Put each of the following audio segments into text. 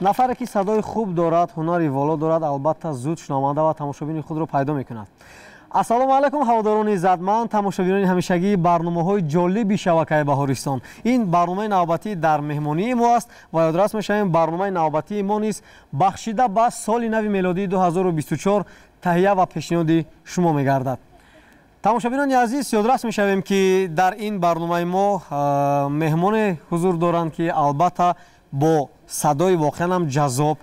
нафаре ки садои хуб дорад, ҳунари воло дорад, албатта зуд шуноманда ва тамошобини худро пайдо мекунад. ассалому алайкум ҳаводорони иззатманд, тамошобинони ҳамешагии барномаҳои ҷолиби шабакаи Баҳористон. Ин барномаи навбатӣ дар меҳмонии мо аст ва ёдрас мешавем барномаи навбатии мо низ бахшида ба соли нави мелодии 2024 таҳия ва пешниҳоди шумо мегардад. тамошобинони азиз, ёдрас мешавем ки дар ин барномаи мо меҳмоне ҳузур доранд ки албатта бо садои воқеан ҳам ҷаззоб,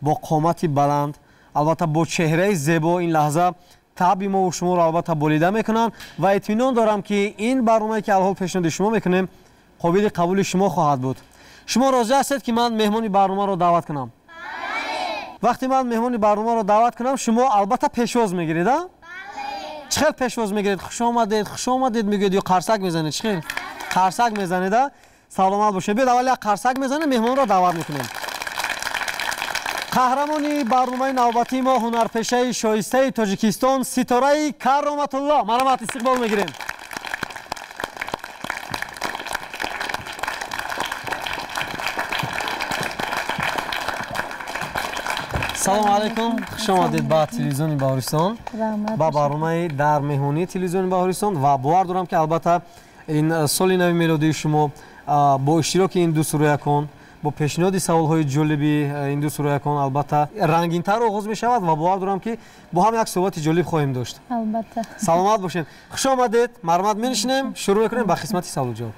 бо қомати баланд, албатта бо чеҳраи зебо ин лаҳза таъби мо шуморо албатта болида мекунанд ва итминон дорам ки ин барномае ки алҳол пешниҳоди шумо мекунем қобили қабули шумо хоҳад буд. шумо розӣ ҳастед ки ман меҳмони барномаро даъват кунам? вақте ман меҳмони барномаро даъват кунам, шумо албатта пешвоз мегиред? чӣ хел пешвоз мегиред? хуш омадед мегӯед ё қарсак мезанед? чӣ хел қарсак мезанед? саломат бошед. биёед аввал як қарсак мезанем, меҳмонро даъват мекунем. қаҳрамони барномаи навбатии мо ҳунарпешаи шоистаи Тоҷикистон Ситораи Кароматулло, марҳамат, истиқбол мегирем. салому алайкум, хуш омадед ба телевизиони Баҳористон, ба барномаи дар меҳмонии телевизиони Баҳористон ва бовар дорам ки албатта ин соли нави мелодии шумо бо иштироки ин ду суроякон, бо пешниҳоди саволҳои ҷолиби ин ду суроякон албатта рангинтар оғоз мешавад ва бовар дорам ки бо ҳам як суҳбати ҷолиб хоҳем дошт. албатта. саломат бошед. хуш омадед. марҳамат, менишинем, шурӯъ мекунем ба қисмати саволу ҷавоб.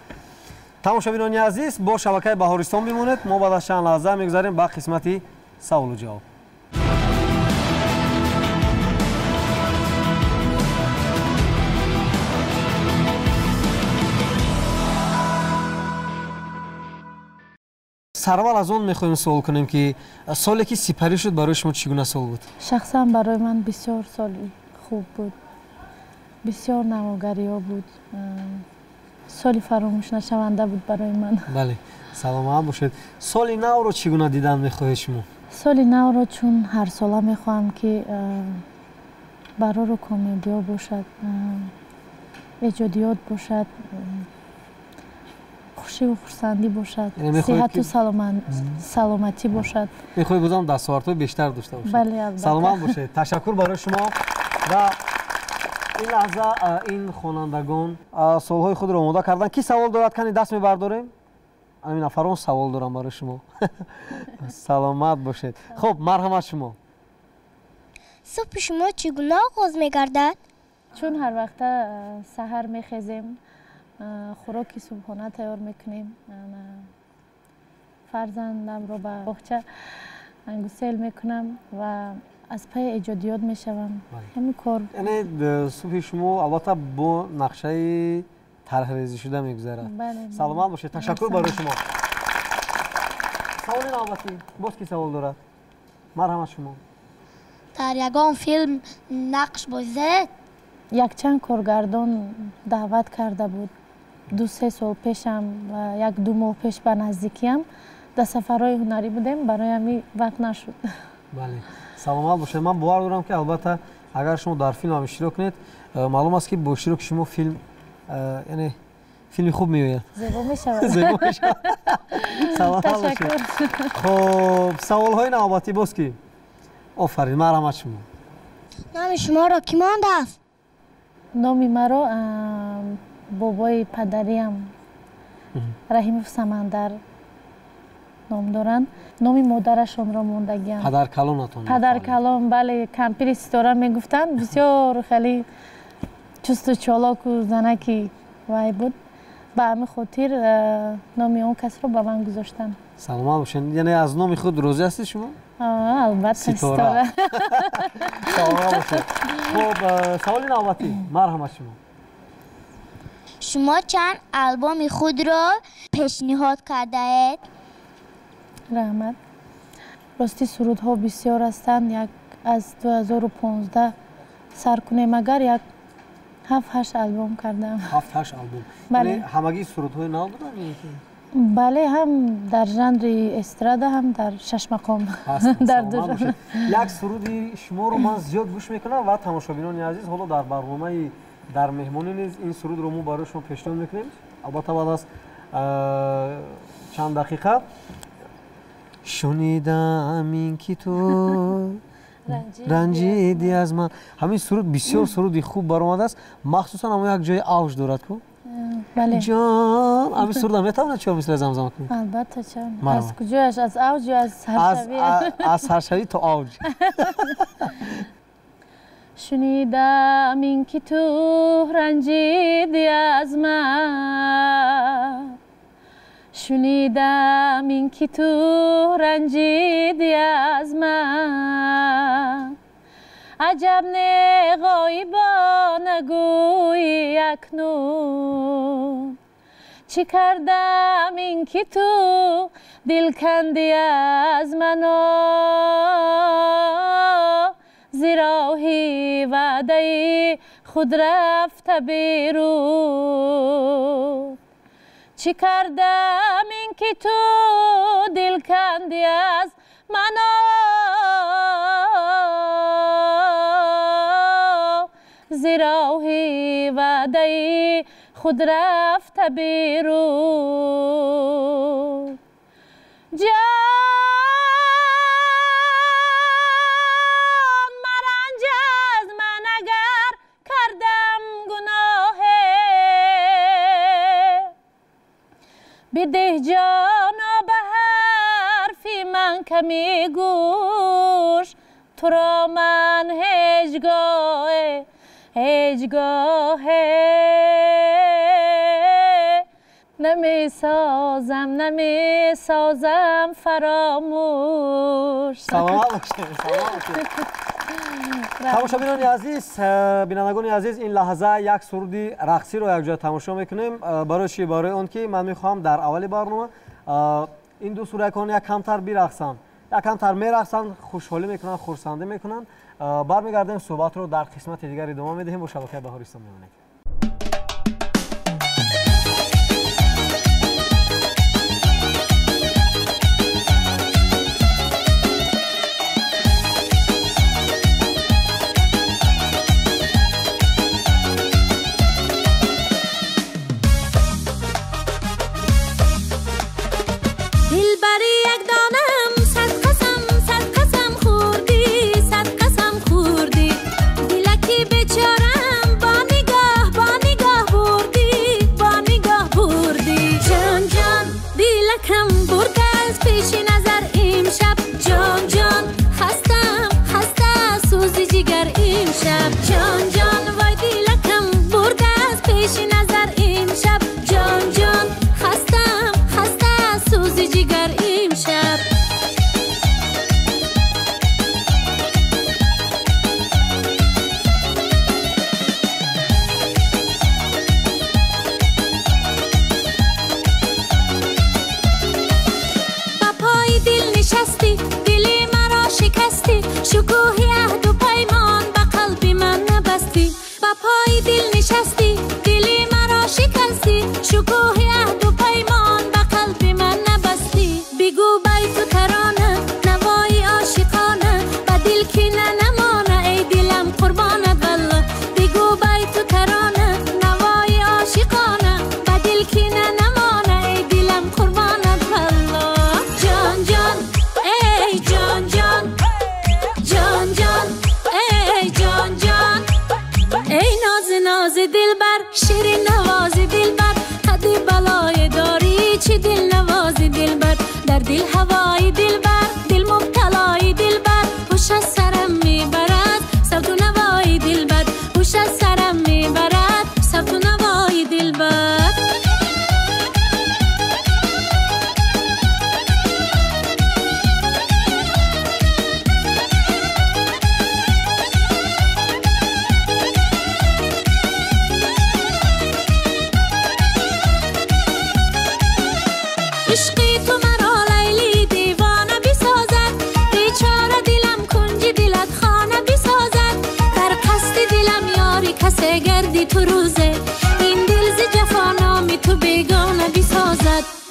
тамошобинони азиз, бо шабакаи Баҳористон бимонед. мо баъд аз чанд лаҳза мегузарем ба қисмати саволу ҷавоб. сараввал аз он мехоҳем суол кунем ки соле ки сипарӣ шуд барои шумо чӣ гуна сол буд? шахсан барои ман бисёр соли хуб буд. бисёр намогариҳо буд. соли фаромӯшнашаванда буд барои ман. бале, саломат бошед. соли навро чӣ гуна дидан мехоҳед шумо? соли навро чун ҳарсола мехоҳам ки барору комедиҳо бошад, эҷодиёт бошад, хушиву хурсандӣ бошад, сеҳату саломатӣ бошад. мехоҳед бозам дастовардҳои бештар дошта бошед? бале, албатта. саломат бошед. ташаккур барои шумо. ва ин лаҳза ин хонандагон суолҳои худро омода карданд. ки савол дорад? кани даст мебардорем? амин нафарон савол дорам барои шумо. саломат бошед. хуб, марҳамат шумо. субҳи шумо чӣ гуна оғоз мегардад? чун ҳар вақта саҳар мехезем, хӯроки субҳона тайёр мекунем, фарзандамро ба боғча гусел мекунам ва аз пай эҷодиёт мешавам. ҳамин кор. яъне субҳи шумо албатта бо нақшаи тарҳрезишуда мегузарад. саломат бошед. ташаккур барои шумо. саволи навбатӣ, боз ки савол дорад? марҳамат шумо. дар ягон филм нақш бозед? якчанд коргардон даъват карда буд. 2-3 сол пешам ва 1-2 моҳ пеш ба наздикиам дар сафарҳои ҳунарӣ будем, барои ҳамин вақт нашуд. бале, саломат бошед. ман бовар дорам ки албатта агар шумо дар филм ҳам иштирок кунед, маълум аст ки бо иштироки шумо филм яъне филми хуб меояд. зебо мешавад. зебо мешавад. саломат бошед. хуб, саволҳои навбатӣ боз ки? офарин, марҳамат шумо. номи шуморо кӣ мондааст? номи маро бобои падариам Раҳимов Самандар ном доранд. номи модарашонро мондагиам. падаркалонатон? падаркалон, бале, кампири Ситора мегуфтанд. бисёр хеле чусту чолоку занаки вай буд. ба ҳамин хотир номи он касро ба ман гузоштанд. саломат бошед. яъне аз номи худ розӣ ҳастед шумо? албатта, Ситора. саломат бошед. хуб, саволи навбатӣ, марҳамат шумо. шумо чанд албоми худро пешниҳод кардаед? раҳмат. рости сурудҳо бисёр ҳастанд. як аз 2015 сар кунем, агар як 7-8 албом кардам. 7-8 албом? бале. ҳамагӣ сурудҳои нав буданд? бале, ҳам дар жанри эстрада, ҳам дар шашмақом. дар ду жанр. як суруди шуморо ман зиёд гӯш мекунам ва тамошобинони азиз, ҳоло дар барномаи дар меҳмонӣ низ ин сурудро мо барои шумо пешниҳод мекунем. албатта баъд аз чанд дақиқа شنیدم این که تو رنجیدی از من. همین سرود بسیار سرودی خوب برآمده است، مخصوصا اما یک جای اوج دارد کو. بله جان همین سرود هم میتونه چرا مثل زمزمه کنی؟ البته چون از کجاش؟ از اوج یا از سرشوی؟ از سرشوی تا اوج. شنیدم این که تو رنجیدی از من، شنیدم این که تو رنجیدی از من، عجب نه غایبا نگویی اکنون، چی کردم این که تو دل کندی از من، زیراهی وعده خود رفته بیرون، چی کردم این که تو دل کندی از من، زیراهی وعده خود رفته بیرون. جان مرنج از من اگر کردم گناهه، بده جانا به حرفی من کمی گوش، تو را من هیچگاه نمی سازم فراموش. سلام تماشابینان عزیز، بینندگان عزیز، این لحظه یک سرودی رقصی رو یک جا تماشا میکنیم. برای چی؟ برای اون که من میخوام در اول برنامه این دو سرودکان یک کمتر برقصن، یک کمتر میرقصن، خوشحالی میکنن، خرسنده میکنن. برمیگردیم صحبت رو در قسمت دیگر ادامه میدهیم. با شبکه بهاریستان میمونید.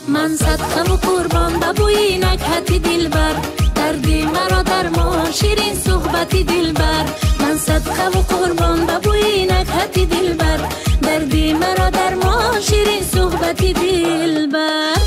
من صدقه و قربان ببوی نکهت دلبر، دردی مرا درمان شیرین صحبت دلبر. من صدقه و قربان ببوی نکهت دلبر، دردی مرا درمان شیرین صحبت دلبر.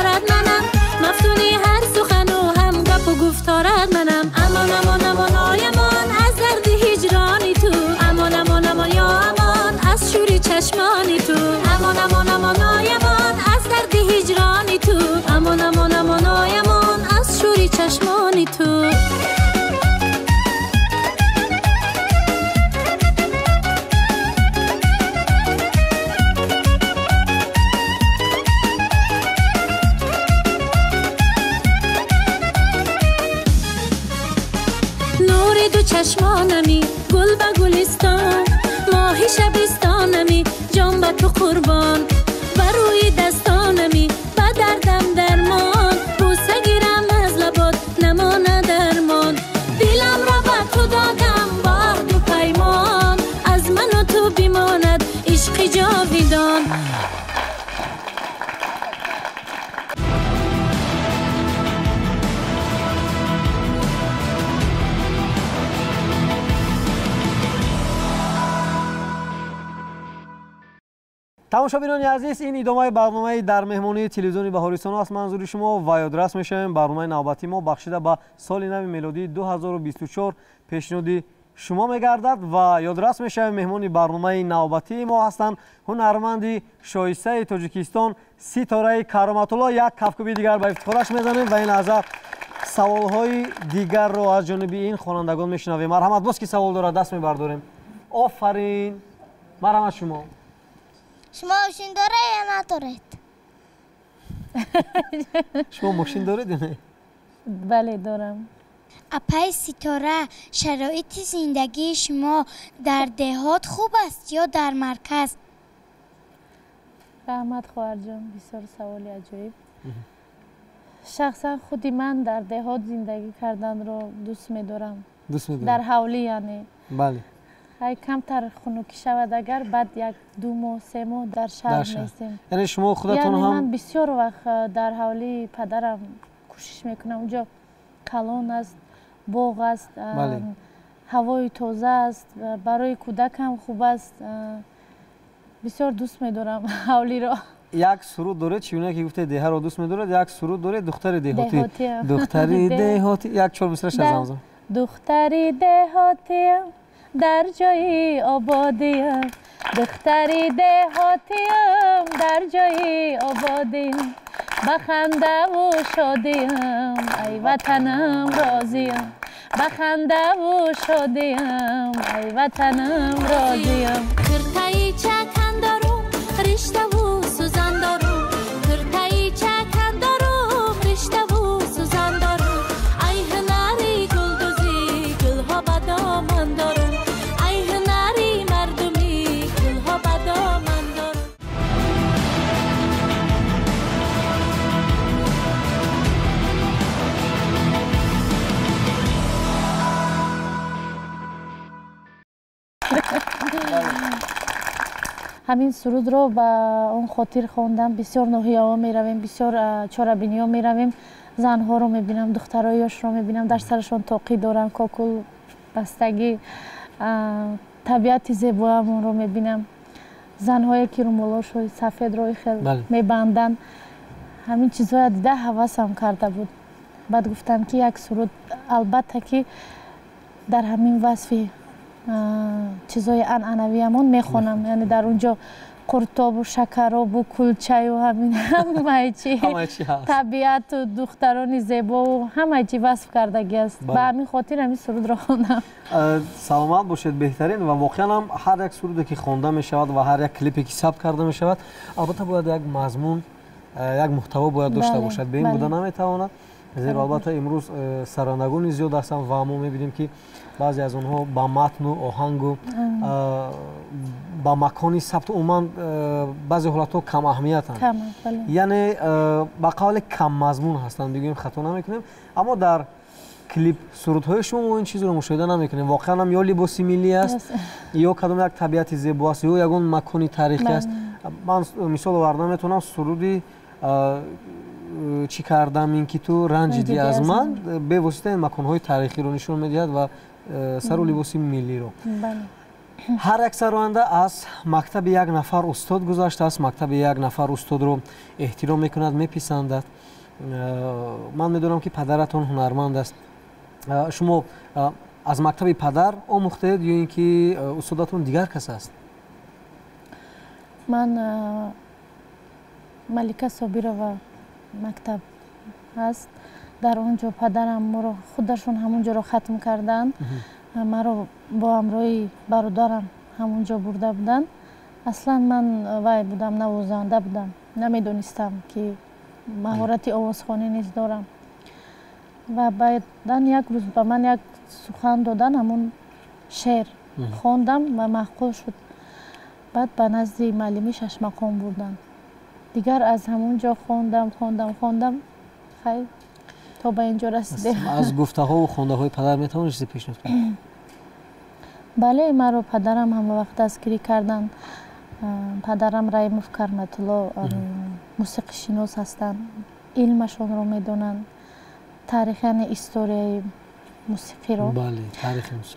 دارد منم مفتونی هر سخن و هم گپ و گفتارد منم امان امان امان آی امان از درد هجرانی تو امان امان امان یا امان از شوری چشمانی تو امان امان امان آی امان از درد هجرانی تو امان امان امان آی امان از شوری چشمانی تو چشمانمی گل به گلستان ماهی شبستانمی جان به تو قربان و روی دستانمی به دردم درمان بوسه گیرم از لبات نمانه درمان دلم را به تو دادم با عهد و پیمان از من و تو بماند عشق جاویدان تماشاگران عزیز این ادامه برنامه در مهمانی تلویزیونی بهارستان است. منظور شما و یادرس میشیم برنامه نوبتی ما بخشیده به سال نو میلادی 2024 پیشنهادی شما میگردد و یادرس میشیم مهمانی برنامه نوبتی ما هستند هنرمند شایسته تاجیکستان ستاره کرامت الله. یک کفکوبی دیگر به افتخارش میزنیم و این لحظه سوالهای دیگر رو از جانب این خوانندگان میشنویم. مرحمت باز که سوال داره دست میبرداریم. آفرین. مرحمت شما. شما ماشین داره یا ندارید؟ شما ماشین دارید یا نه؟ بله دارم. اپای ستاره شرایط زندگی شما در دهات خوب است یا در مرکز؟ رحمت خواهر جان بسیار سوالی عجیب. شخصا خودی من در دهات زندگی کردن رو دوست می‌دارم. دوست می‌دارم. در حولی یعنی. بله. های کمتر خنکی شود اگر بعد یک دو ماه سه ماه در شهر نیستیم. یعنی شما خودتون یعنی هم من بسیار وقت در حولی پدرم کوشش میکنم اونجا کلان است باغ است هوای تازه است برای کودکم خوب است بسیار دوست میدارم حولی را. یک سرود داره چونه که گفته ده رو دوست می‌داره یک سرود داره دختر دهاتی دختری دهاتی یک چهار مصرعش از آموزم دختری دهاتی در جای آبادیم دختری دهاتیم در جای آبادیم بخنده و شادیم ای وطنم راضیم بخنده و شادیم ای وطنم راضیم کرتای چکن دارم رشته و سوزن دارم کرتای چکن دارم رشته و سوزن دارم ای هنری گلدوزی گلها به دامن دارم همین سرود رو با اون خاطر خواندم بسیار ناحیه‌ها میرویم بسیار چاره‌بینی‌ها میرویم زنها رو میبینم دخترایش رو میبینم در سرشون توقی دارن کاکل بستگی طبیعت زیبایمون رو میبینم زنهایی که رومالاشوی سفید روی خیلی میبندن همین چیزها دیده حواسم کرده بود بعد گفتم که یک سرود البته که در همین وصفی چیزای عنعنویمون میخونم یعنی در اونجا قرطاب و شکراب و کلچه و همین همه چی طبیعت و دختران زیبا و همه چی وصف کردگی است به همین خاطر همین سرود را خوندم. سلامت باشید بهترین و واقعا هم هر یک سرودی که خوانده می شود و هر یک کلیپی که ثبت کرده می شود البته باید یک مضمون یک محتوا باید داشته باشد به این بوده نمیتواند زیرا البته امروز سرانگون زیاد هستند و ما میبینیم که بعضی از اونها با متن و آهنگ و با مکانی ثبت عموما بعضی حالتها کم اهمیت هستند یعنی با قول کم مضمون هستند بگیم خطا نمیکنیم اما در کلیپ سرودهای شما ما این چیز رو مشاهده نمیکنیم واقعا هم یا لباسی ملی است یا کدام یک طبیعت زیبا است یا یگان مکانی تاریخی است من مثال آوردم میتونم سرودی چی کردم این که تو رنجیدی از من به واسطه این مکانهای تاریخی رو نشون میدهد و سر و لباسی ملی رو ҳар як сароянда аз мактаби як нафар устод гузаштааст, мактаби як нафар устодро эҳтиром мекунад, меписандад. ман медонам ки падаратон ҳунарманд аст. шумо аз мактаби падар омӯхтед ё ин ки устодатон дигар кас аст? ман малика собирова мактаб аст. дар он ҷо падарам моро худашон ҳамон ҷоро хатм карданд. маро бо ҳамроҳи бародарам ҳамон ҷо бурда буданд. аслан ман вай будам, навозанда будам. намедонистам ки маҳорати овозхонӣ низ дорам. ва баъдан як рӯз ба ман як сухан додан, ҳамон шеър хондам ва маъқул шуд. баъд ба назди муаллими Шашмақом бурданд. дигар аз ҳамон ҷо хондам. хайр то ба ин ҷо расидем. аз гуфтаҳову хондаҳои падар метавонед чизе пешниҳод кунед? бале, маро падарам ҳама вақт дастгирӣ карданд. падарам Раимов Карматулло мусиқишинос ҳастанд. илмашонро медонанд. таърих яъне историяи мусиқиро,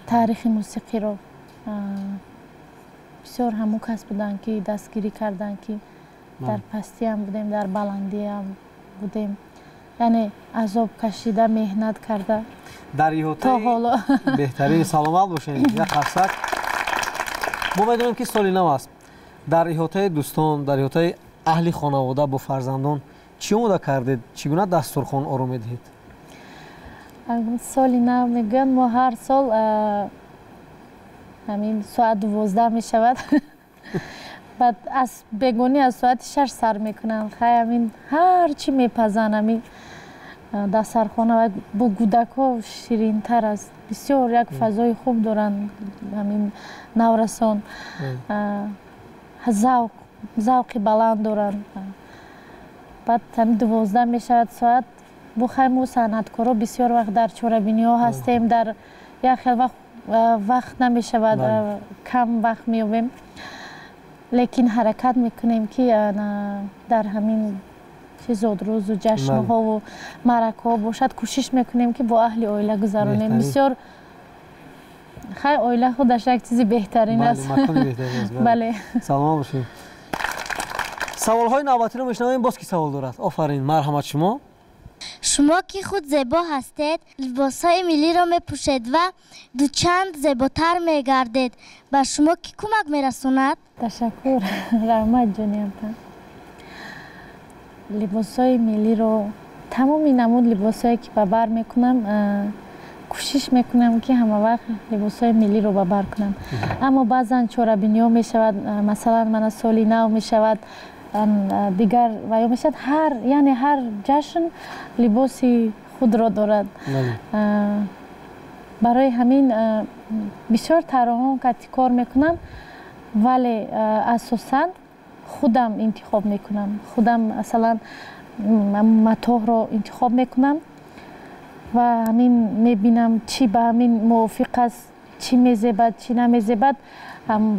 таърихи мусиқиро бисёр ҳамон кас буданд ки дастгирӣ карданд, ки дар пастиам будем, дар баландиам будем. яъне азоб кашида, меҳнат карда дар то иҳотаи ҳоло. беҳтарин саломат бошед. як қарсак мо медонем ки соли нав аст. дар иҳотаи дӯстон, дар иҳотаи аҳли хонавода бо фарзандон чӣ омода кардед? Чӣ гуна дастурхон ором медиҳед? соли нав мегӯям, мо ҳар сол ҳамин соат 12 мешавад. баъд аз бегонӣ аз соати 6 сар мекунанд. хай ҳамин ҳар чӣ мепазанд, ҳамин дастархона бо кӯдакҳо ширинтар аст. бисёр як фазои хуб доранд ҳамин наврасон. завқи баланд доранд. баъд ҳамин 12 мешавад соат. бухай мо санъаткоро бисёр вақт дар чорабиниҳо ҳастем, дар як хел вақт намешавад, кам вақт меёбем. лекин ҳаракат мекунем ки дар ҳамин чизот рӯзу ҷашнҳову маъракаҳо бошад, кӯшиш мекунем ки бо аҳли оила гузаронем. бисёр хай оила худаш як чизи беҳтарин аст. бале, саломат бошед. саволҳои навбатиро мешунавем. боз ки савол дорад? офарин, марҳамат шумо. шумо ки худ зебо ҳастед, либосҳои миллиро мепӯшед ва дучанд зеботар мегардед. ба шумо ки кӯмак мерасонад? ташаккур. раҳмат ҷониямтан. либосҳои миллиро, тамоми намуд либосҳое ки ба бар мекунам, кӯшиш мекунам ки ҳама вақт либосҳои миллиро ба бар кунам. аммо баъзан чорабиниҳо мешавад, масалан мана соли нав мешавад, дигар ваё мешавад. яъне ҳар ҷашн либоси худро дорад. барои ҳамин бисёр тарҳон кати кор мекунам, вале асосан худам интихоб мекунам. худам масалан матоҳро интихоб мекунам ва ҳамин мебинам чӣ ба ҳамин мувофиқ аст, чӣ мезебад, чӣ намезебад.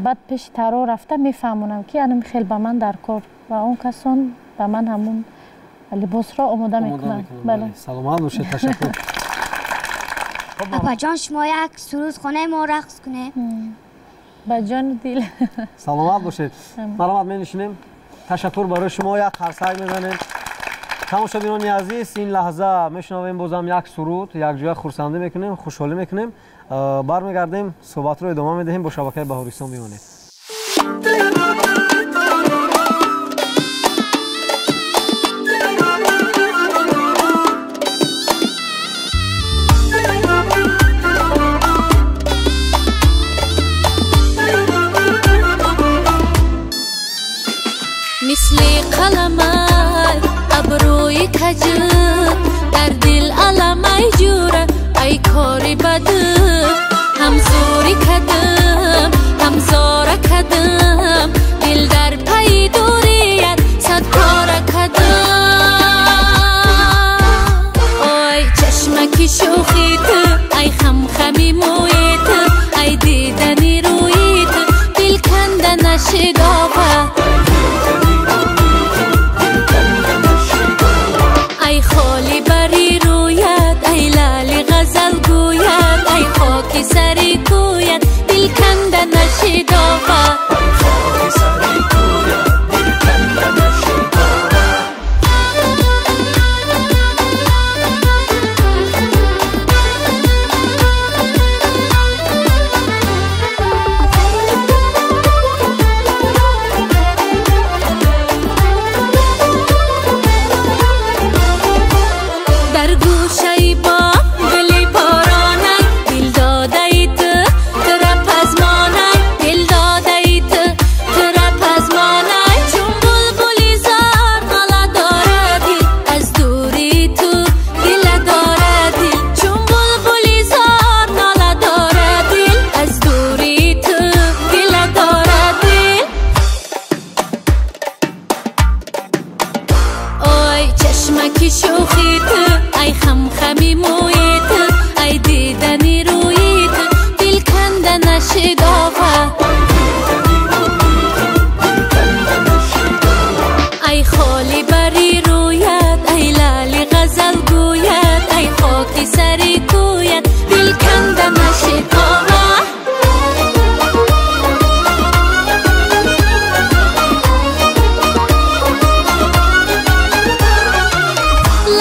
баъд пеши тарҳо рафта мефаҳмонам ки ан хел ба ман дар кор, ва он касон ба ман ҳамон либосро омода мекунанд. бале, саломат бошед. ташаккур. апаҷон, шумо як суруд хонем, мо рақс кунем. ба ҷони дил. саломат бошед. марҳамат, менишинем. ташаккур барои шумо. як қарсак мезанем. тамошобинони азиз, ин лаҳза мешунавем бозам як суруд, якҷоя хурсандӣ мекунем, хушҳолӣ мекунем. бармегардем, суҳбатро идома медиҳем. бо шабакаи Баҳористон бимонед. مثل قلمای ابروی کجد در دل علمای جوره ای کاری بده همزوری کدم همزاره کدم دل در پی دوریت صد کاره کدم ای چشمکی شوخیت ای خمخمی مویت ای دیدنی رویت دل کنده نشگافه ای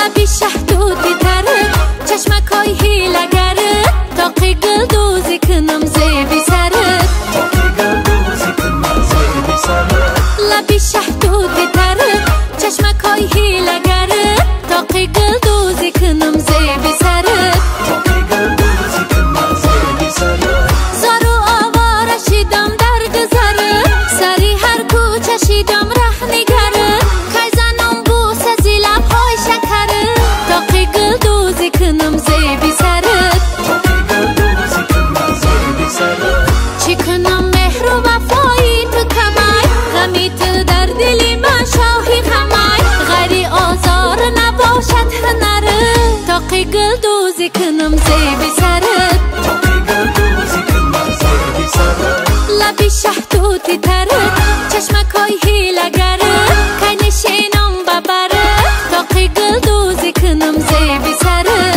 لبی شهدودی تره چشمکای هیلگره تاقی گل دوزی کنم زیبی سره لبی شهدودی تره چشمکای هیلگره تاقی گل دوزی کنم زیبی سره زارو آواره شیدم در گذره سری هر کوچه شیدم ره نگره که زنم بوسه زی لبهای شکره تاقی گل دوزی کنم زیبی سره چی کنم مهر و وفایی تو کمای غمی تو در دلی من شاهی غمای غری آزار نباشد هنره تاقی گل دوزی کنم زیبی سره لبی شهدودی تره چشمکای هیلگره که نشینم ببره تاقی گل دوزی کنم زیبی سره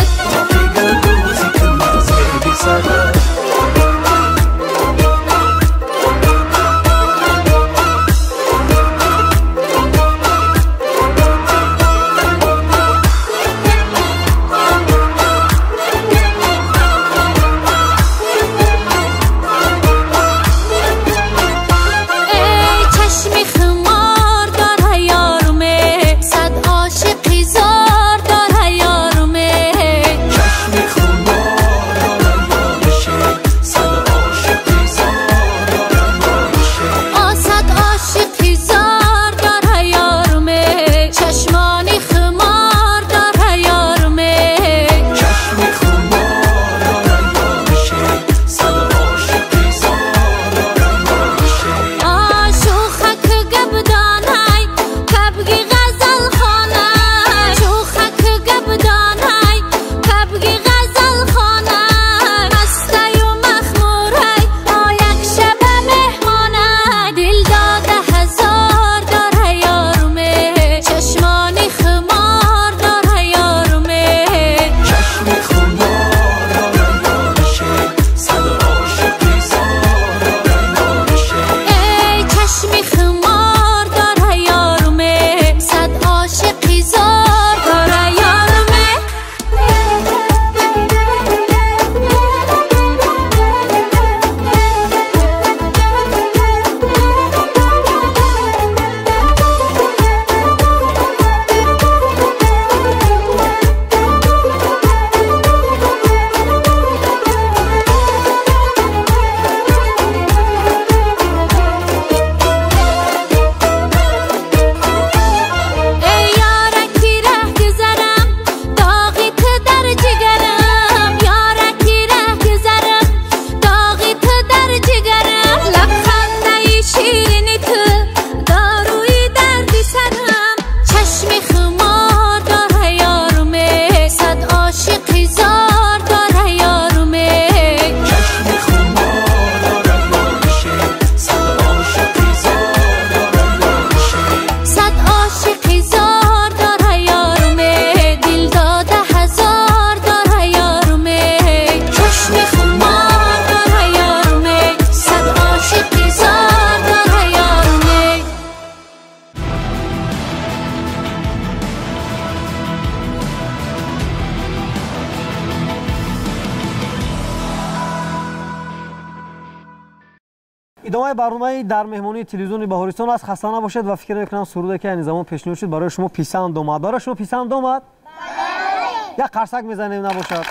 ادامه برنامه در مهمانی تلویزیون بهارستان است. خسته نباشید و فکر میکنم سروده که این زمان پیشنهاد شد برای شما پسند اومد. برای شما پسند اومد؟ بله. یک قرصک میزنیم نباشد.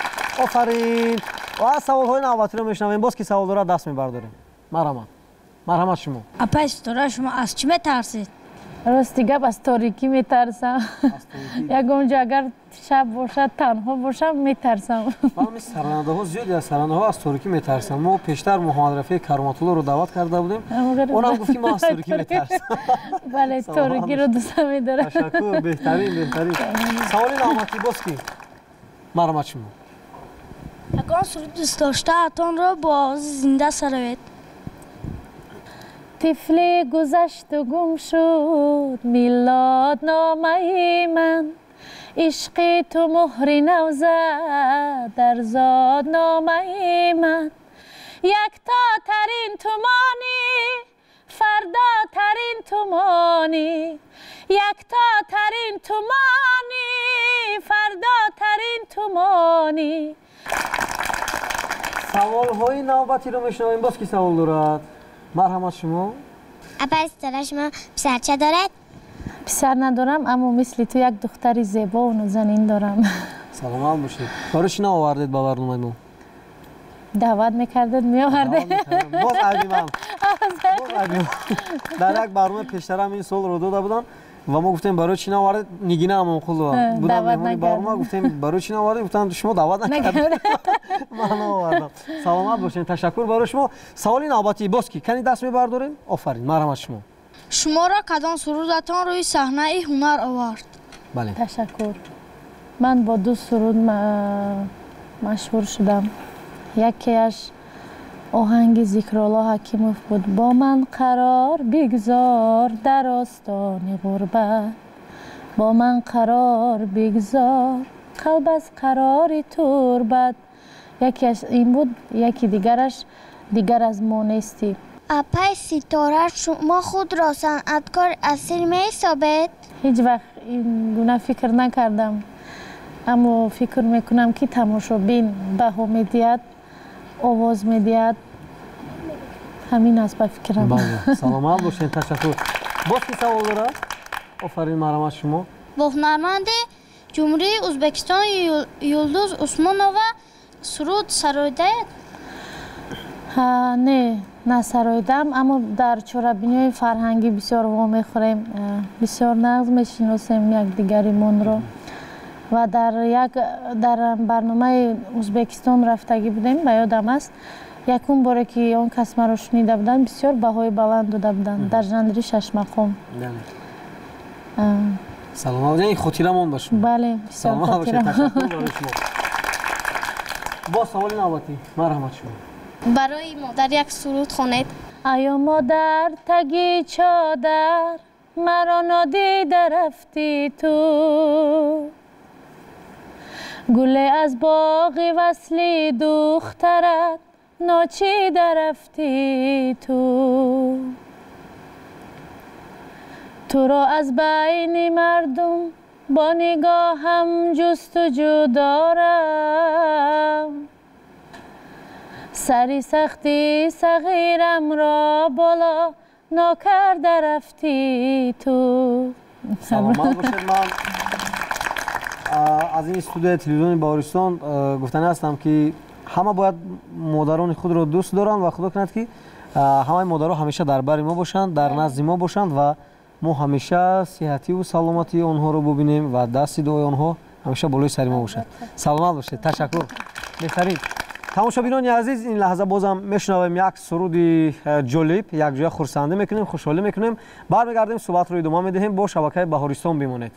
آفرین. و سوال های نوبتی رو میشنویم. باز که سوال داره دست میبرداریم. مرحمت شما. اپا استورا شما از چی میترسید؟ راستی گپ از تاریکی میترسم. یگونجا اگر شب باشد تنها باشم میترسم. من سرنده ها زیادی از سرنده ها از تاریکی میترسم. ما پیشتر محمد رفیع کرامت الله رو دعوت کرده بودیم. اونم گفتیم ما از تاریکی میترسم. بله تاریکی رو دوست می‌دارم. تشکر. بهترین. سوالی نامتی باز کی؟ مرحمت شما. یکان سرود دوست داشته اتون رو با زنده سروید. طفل گذشت و گم شد میلاد نامه من، عشق تو مهری نو زد در زاد نامه من. یکتا ترین تومانی فردا ترین تومانی، یکتا ترین تومانی تومانی. سوال های نوبتی رو میشنویم. باز کی سوال دارد؟ مرحمت شما. اپا استرا شما پسرچه دارد؟ پسر ندارم اما مثل تو یک دختری زیبا و نازنین دارم. سلامت باشید. کارش نآوردید با برنامه ما؟ دعوت میکردید میآوردید. باز عجیبم. در یک برنامه پیشتر هم این سوال رو داده بودن و ما گفتیم برای چی نآوردید؟ نگینه هم خود بودم مهمانی برنامه گفتیم برای چی نآوردید؟ گفتن شما دعوت نکردید. من آوردم. سلامت باشین. تشکر برای شما. سوالی نوبتی باز کی کنی دست میبرداریم؟ آفرین. مرحمت شما. شما را کدام سرودتان روی صحنه هنر آورد؟ بله. تشکر. من با دو سرود مشهور شدم. یکیش آهنگ ذکرالله حکیموف بود. با من قرار بگذار در آستان غربت، با من قرار بگذار قلب از قرار تربت. یکیش این بود، یکی دیگر از ما نیستی. اپای ستاره شما خود را صنعتکار اصیل می حسابید؟ هیچ وقت این گونه فکر نکردم، اما فکر میکنم که تماشابین بها میدهد، آواز میدهد، همین است به فکرم. بله. سلامت باشین. تشکر. باز کی سوال دارد؟ آفرین. مرحمت شما. با هنرمند جمهوری ازبکستان یلدوز عثمانووا سرود سرایدید؟ نه سرایدم، اما در چهاربینی فرهنگی بسیار وام میخوریم، بسیار نغز میشناسیم یک دیگریمان رو و در برنامه ازبکستان رفتگی بودیم و یادم است یکون باره که اون کس مرا شنیده بودن بسیار بهای بلند داده بودن در ژانر شش مقام. سلام باشین. خاطره مون باشین. بله بسیار خاطره. تشکر برای شما. با سوال نوبتی مرحمت شما. برای مادر یک سرود خوانید. ایا مادر تگی چادر مرا نادیده رفتی تو، گل از باغ وصلی دخترت ناچیده رفتی تو را از بین مردم با نگاهم جستجو دارم، سری سختی صغیرم را بالا ناکرده رفتی تو. سلامت باشید. من از این استودیو تلویزیون بهارستان گفتنی هستم که همه باید مادران خود را دوست دارند و خدا کند که همه مادرها همیشه در بر ما باشند، در نزد ما باشند و ما همیشه صحتی و سلامتی آنها رو ببینیم و دست دعای آنها همیشه بالای سر ما باشد. سلامت باشید. تشکر. بهترین. تماشابینان عزیز این لحظه بازم میشنویم یک سرود جالب، یک جای خرسنده میکنیم، خوشحالی میکنیم. برمیگردیم صحبت رو ادامه میدهیم. با شبکه بهارستان بمانید.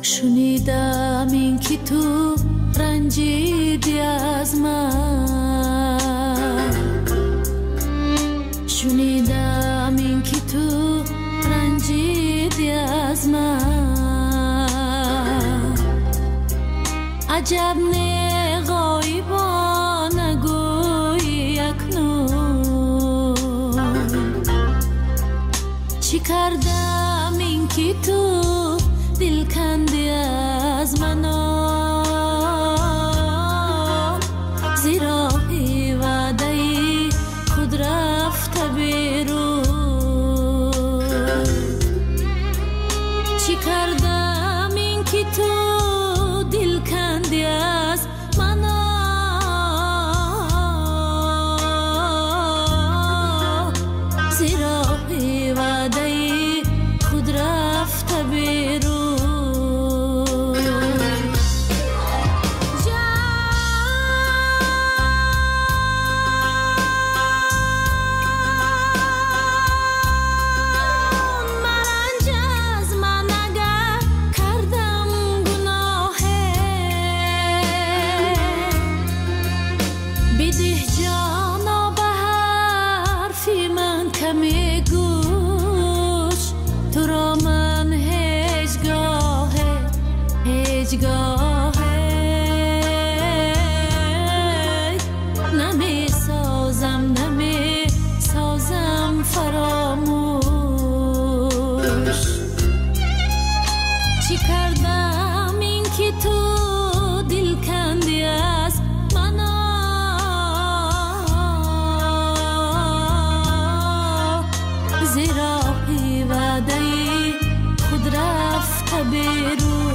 شنیدم این که تو رنجیدی از من، شنیدم این که تو رنجیدی از من، عجب نه غایبا نگویی اکنون، چی کردم این که تو دل کندی از من، زیرا وعده خود رفته بیرون، چی کردم این که تو دل کندی از من، زیرا وعده خود رفته بیرون. نگاه نمی سازم فراموش چی کردم این که تو دل کندی از منو زیرا وعده خود رفته بیرون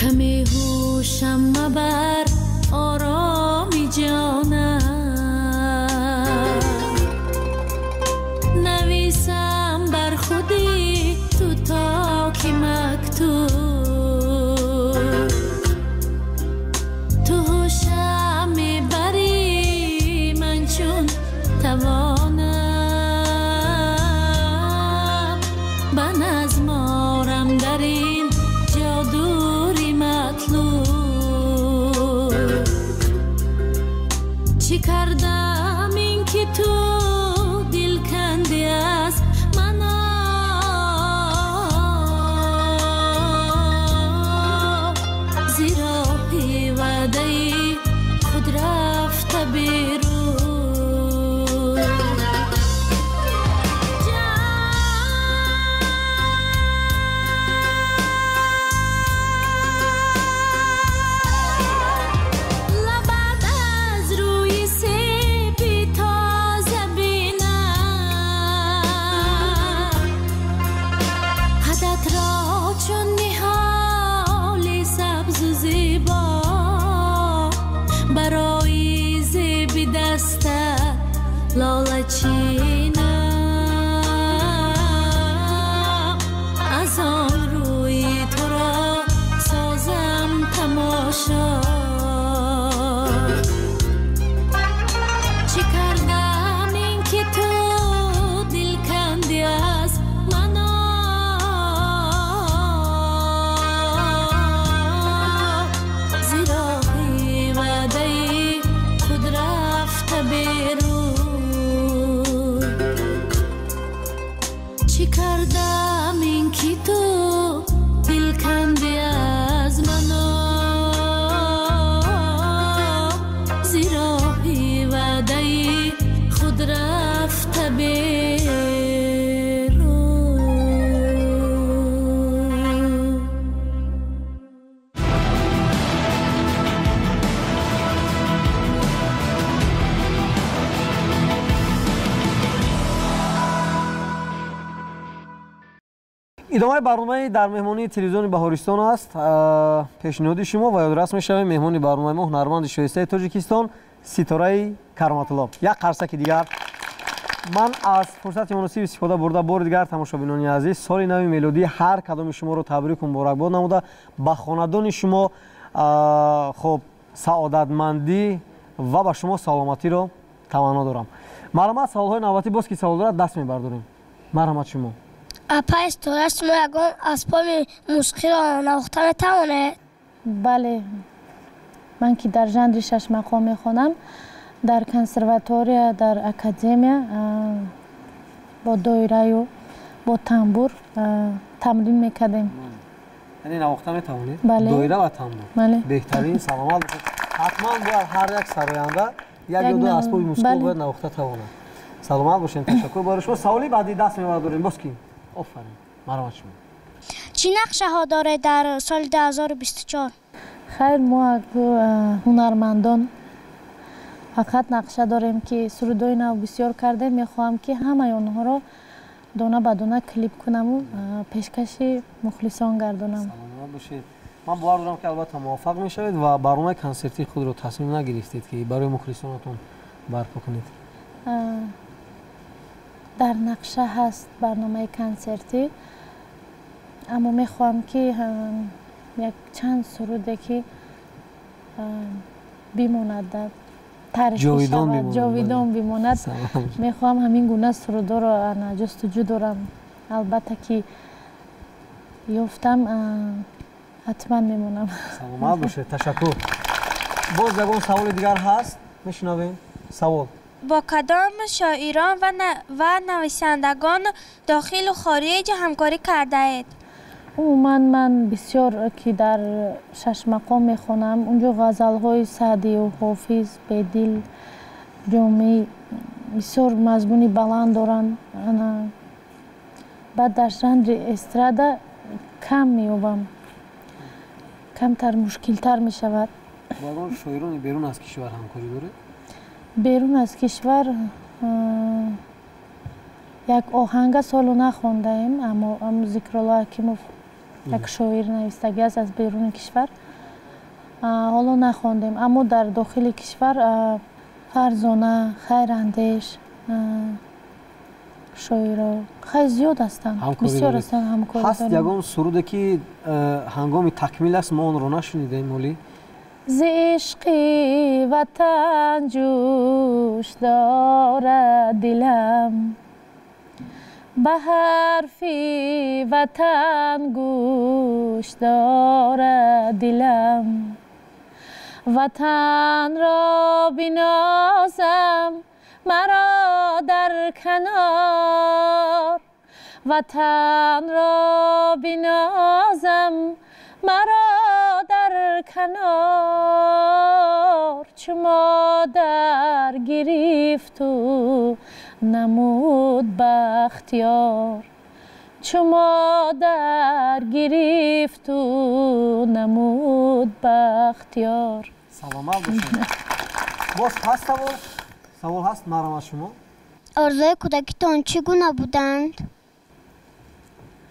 کمی هوشم مبر آرامی جانم نویسم بر خودی تو تاک مکتوب تو هوشم میبری من چون توانم به نظمارم در این جادوری مطلوب چی کردم این که تو دل کندی از منو زیرا وعده خود رفته بیرون برای زیبی دسته لالچینم از آن روی تو را سازم تماشا چی کردم این که تو دل کندی از منو زیرا وعده خود رفته بیرون چی کردم این که تو دل کندی از منو زیرا وعده خود رفته بیرون ادامه برنامه در مهمانی تلویزیون بهارستان است. پیشنهاد شما و یادرس میشویم مهمانی برنامه ما هنرمند شایسته تاجیکستان ستاره کرامت‌الله. یک قرصک دیگر من از فرصت مناسب استفاده برده بار دیگر تماشابینان عزیز سال نو میلادی هر کدام شما رو تبریک و مبارکباد نموده به خاندان شما خب سعادتمندی و به شما سلامتی رو تمنا دارم. مرحمت سوال‌های نوبتی باز که سوال دارد دست می‌برداریم. مرحمت شما. اپا استورش شما یگان اسباب موسیقی را نواخته میتوانه؟ بله من که در ژانر شش مقام میخوانم در کنسرواتوریا در اکادمیا با دایره و با تنبور تمرین میکردیم. یعنی نواخته میتوانید؟ بله. دایره و تنبور. بله. بهترین سلامت باشید. حتما باید هر یک سراینده یک یا دو اسباب موسیقی باید نواخته تواند. سلامت باشین. تشکر برای شما. سوالی بعدی دست میبرداریم باز کی؟ آفرین. مرحمت شما. چی نقشه ها داره در سال 2024؟ خیر ما هنرمندان فقط نقشه داریم که سرودای نو بسیار کرده میخواهم که همه آنها را دونه به دونه کلیپ کنم و پیشکش مخلصان گردانم. سلامت باشید. من باور دارم که البته موفق میشوید و برنامه کنسرتی خود رو تصمیم نگرفتید که برای مخلصانتون برپا کنید. در نقشه هست برنامه کنسرتی اما میخواهم که یک چند سروده که بماند در تاریخ شود جاویدان بماند میخواهم همین گونه سرودا را جستجو دارم. البته که یافتم حتما میمونم. سلامت باشه. تشکر. باز یگان سوال دیگر هست؟ میشنویم سوال. با کدام شاعران و نویسندگان داخل و خارج همکاری کرده اید؟ من بسیار که در 6 مقام میخونم، اونجا غزل های سعدی و حافظ، بدیل، جمعی بسیار مضمون بلند دارن. بعد در ژانر استرادا کم میوبم، کمتر مشکلتر میشود. با شاعران بیرون از کشور همکاری داره؟ بیرون از کشور یک آهنگ سالو نخونده ایم، اما ذکرالله حکیموف یک شاعر نویستگی است از بیرون کشور، حالا نخوندیم. اما در داخل کشور فرزانه، خیراندیش، شاعرها خیلی زیاد هستند، بسیار هستند، همکاری هست داریم. یگان سروده که هنگام تکمیل است ما آن رو نشنیدیم مولی؟ ز عشقی وطن جوش دارد دلم، به حرفی وطن گوش دارد دلم، وطن را بنازم مرا در کنار، وطن را بنازم مرا در کنار، چو مادر گرفت و نمود بختیار، چو مادر گرفت و نمود بختیار. سلامت باشید. باز هست سوال هست مرام از شما؟ آرزوی کودکیتان چگونه بودند؟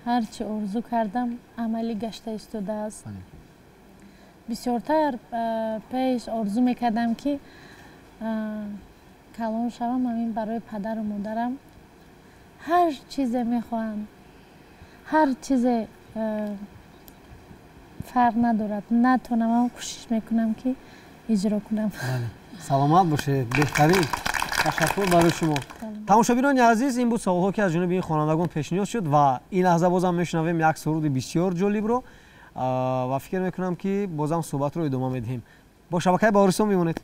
هرچی آرزو کردم عملی گشته ایستاده است. بسیارتر پیش آرزو میکردم که کلان شوم، همین برای پدر و مادرم هر چیز میخواهم، هر چیز فرق ندارد، نتونم اما کوشش میکنم که اجرا کنم. سلامت باشید. بهترین. تشکر برای شما. تماشاگران عزیز، این بود سوال‌ها که از جانب این خوانندگان پیشنهاد شد و این لحظه بازم میشنویم یک سرود بسیار جالب رو و فکر میکنم که بازم صحبت رو ادامه میدیم. با شبکه بهارستان میمونید.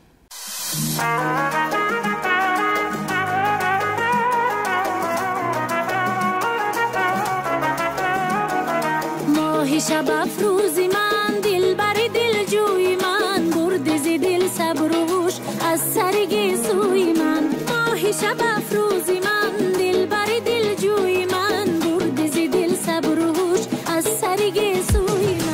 ماهی شب افروزی من، دل بری دل جوی من، برد ز دل صبروش از سرگی سوی من. ماهی شب افروزی من، دل بری دل جوی من، برد ز دل صبروش از سرگی سوی من.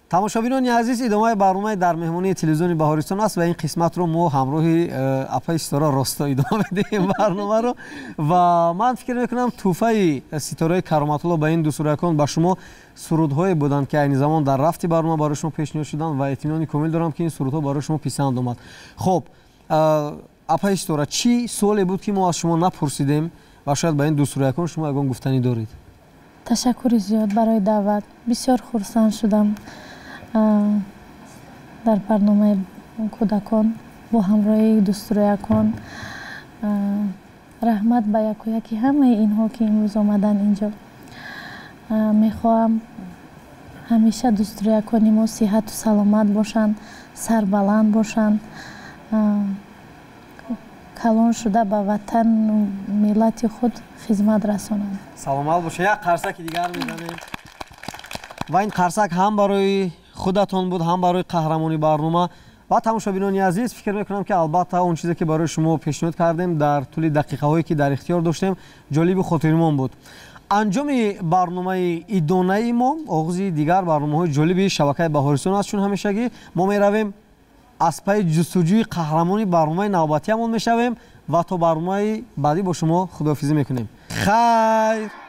тамошобинони азиз, идомаи барномаи дар меҳмонии телевизиони Баҳористон аст ва ин қисматро мо ҳамроҳи апаи Ситора Росто идома медиҳем барномаро ва ман фикр мекунам тӯҳфаи Ситораи Кароматулло ба ин ду суракон ба шумо сурудҳое буданд ки айни замон дар рафти барнома барои шумо пешниҳод шуданд ва эътиминони комил дорам ки ин сурудҳо барои шумо писанд омад. Хуб, апаи Ситора, чӣ суоле буд ки мо аз шумо напурсидем ва шояд ба ин ду суракон шумо ягон гуфтанӣ доред? ташаккури зиёд барои даъват. Бисёр хурсанд шудам дар барномаи кӯдакон бо ҳамроҳии дустуроякон. раҳмат ба яку яки ҳамаи инҳо ки имрӯз омаданд инҷо. мехоҳам ҳамеша дустуроякони мо сиҳату саломат бошанд, сарбаланд бошанд, калон шуда ба ватану миллати худ хизмат расонанд. саломат боша. як қарсаки дигар мезанем ва ин қарсак ҳам барои худатон буд, ҳам барои қаҳрамони барнома. ва тамошобинони азиз, фикр мекунам ки албатта он чизе ки барои шумо пешниҳод кардем дар тӯли дақиқаҳое ки дар ихтиёр доштем ҷолибу хотиримон буд. анҷоми барномаи идонаи мо, оғози дигар барномаҳои ҷолиби шабакаи Баҳористон аст. чун ҳамешагӣ мо меравем аз пайи ҷустуҷӯи қаҳрамони барномаи навбатиамон мешавем ва то барномаи баъдӣ бо шумо худоҳафизӣ мекунем. хайр.